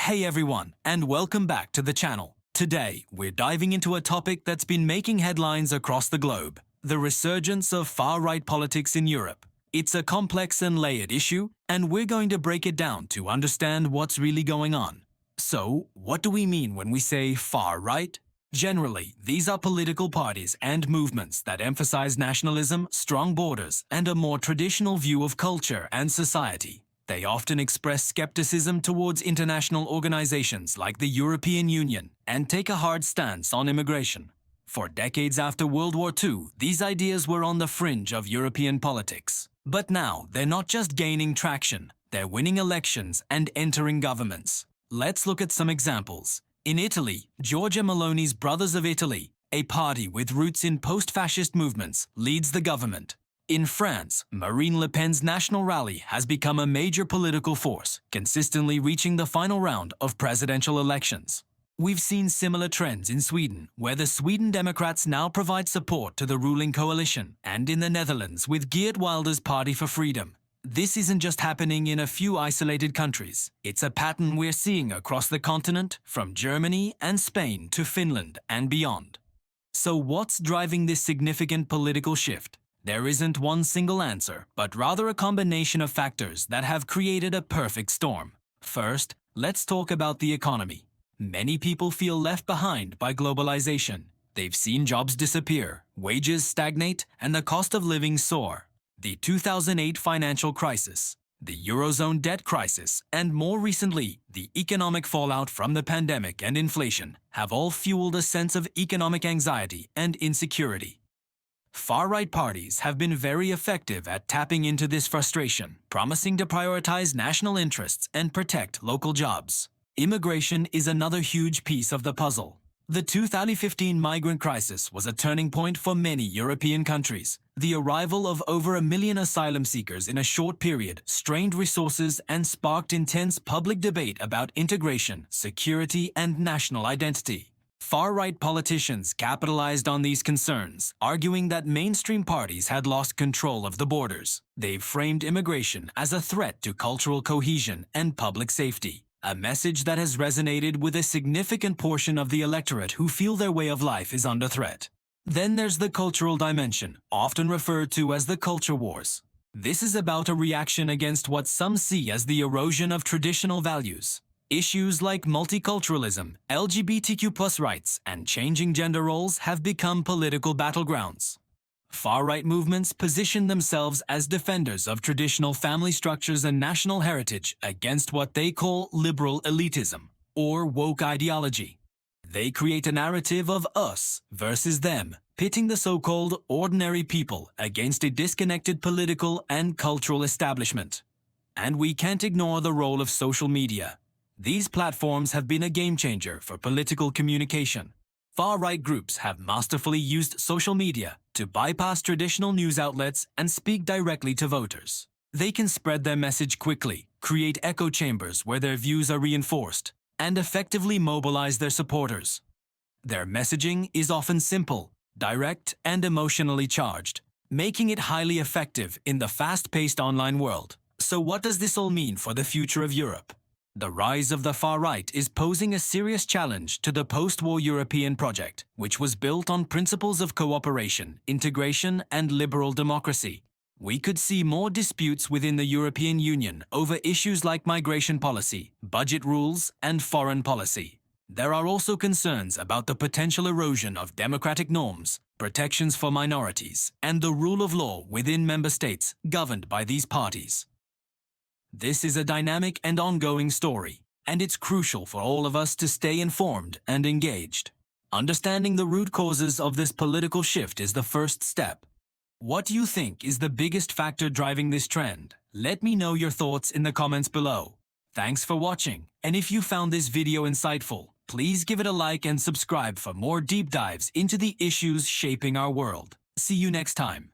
Hey everyone, and welcome back to the channel. Today, we're diving into a topic that's been making headlines across the globe: the resurgence of far-right politics in Europe. It's a complex and layered issue, and we're going to break it down to understand what's really going on. So, what do we mean when we say far-right? Generally, these are political parties and movements that emphasize nationalism, strong borders, and a more traditional view of culture and society. They often express skepticism towards international organizations like the European Union and take a hard stance on immigration. For decades after World War II, these ideas were on the fringe of European politics. But now, they're not just gaining traction, they're winning elections and entering governments. Let's look at some examples. In Italy, Giorgia Meloni's Brothers of Italy, a party with roots in post-fascist movements, leads the government. In France, Marine Le Pen's National Rally has become a major political force, consistently reaching the final round of presidential elections. We've seen similar trends in Sweden, where the Sweden Democrats now provide support to the ruling coalition, and in the Netherlands with Geert Wilders' Party for Freedom. This isn't just happening in a few isolated countries. It's a pattern we're seeing across the continent, from Germany and Spain to Finland and beyond. So what's driving this significant political shift? There isn't one single answer, but rather a combination of factors that have created a perfect storm. First, let's talk about the economy. Many people feel left behind by globalization. They've seen jobs disappear, wages stagnate, and the cost of living soar. The 2008 financial crisis, the Eurozone debt crisis, and more recently, the economic fallout from the pandemic and inflation have all fueled a sense of economic anxiety and insecurity. Far-right parties have been very effective at tapping into this frustration, promising to prioritize national interests and protect local jobs. Immigration is another huge piece of the puzzle. The 2015 migrant crisis was a turning point for many European countries. The arrival of over 1 million asylum seekers in a short period strained resources and sparked intense public debate about integration, security, and national identity. Far-right politicians capitalized on these concerns, arguing that mainstream parties had lost control of the borders. They've framed immigration as a threat to cultural cohesion and public safety, a message that has resonated with a significant portion of the electorate who feel their way of life is under threat. Then there's the cultural dimension, often referred to as the culture wars. This is about a reaction against what some see as the erosion of traditional values. Issues like multiculturalism, LGBTQ+ rights, and changing gender roles have become political battlegrounds. Far-right movements position themselves as defenders of traditional family structures and national heritage against what they call liberal elitism, or woke ideology. They create a narrative of us versus them, pitting the so-called ordinary people against a disconnected political and cultural establishment. And we can't ignore the role of social media. These platforms have been a game-changer for political communication. Far-right groups have masterfully used social media to bypass traditional news outlets and speak directly to voters. They can spread their message quickly, create echo chambers where their views are reinforced, and effectively mobilize their supporters. Their messaging is often simple, direct, and emotionally charged, making it highly effective in the fast-paced online world. So what does this all mean for the future of Europe? The rise of the far-right is posing a serious challenge to the post-war European project, which was built on principles of cooperation, integration, and liberal democracy. We could see more disputes within the European Union over issues like migration policy, budget rules, and foreign policy. There are also concerns about the potential erosion of democratic norms, protections for minorities, and the rule of law within member states governed by these parties. This is a dynamic and ongoing story, and it's crucial for all of us to stay informed and engaged. Understanding the root causes of this political shift is the first step. What do you think is the biggest factor driving this trend? Let me know your thoughts in the comments below. Thanks for watching, and if you found this video insightful, please give it a like and subscribe for more deep dives into the issues shaping our world. See you next time.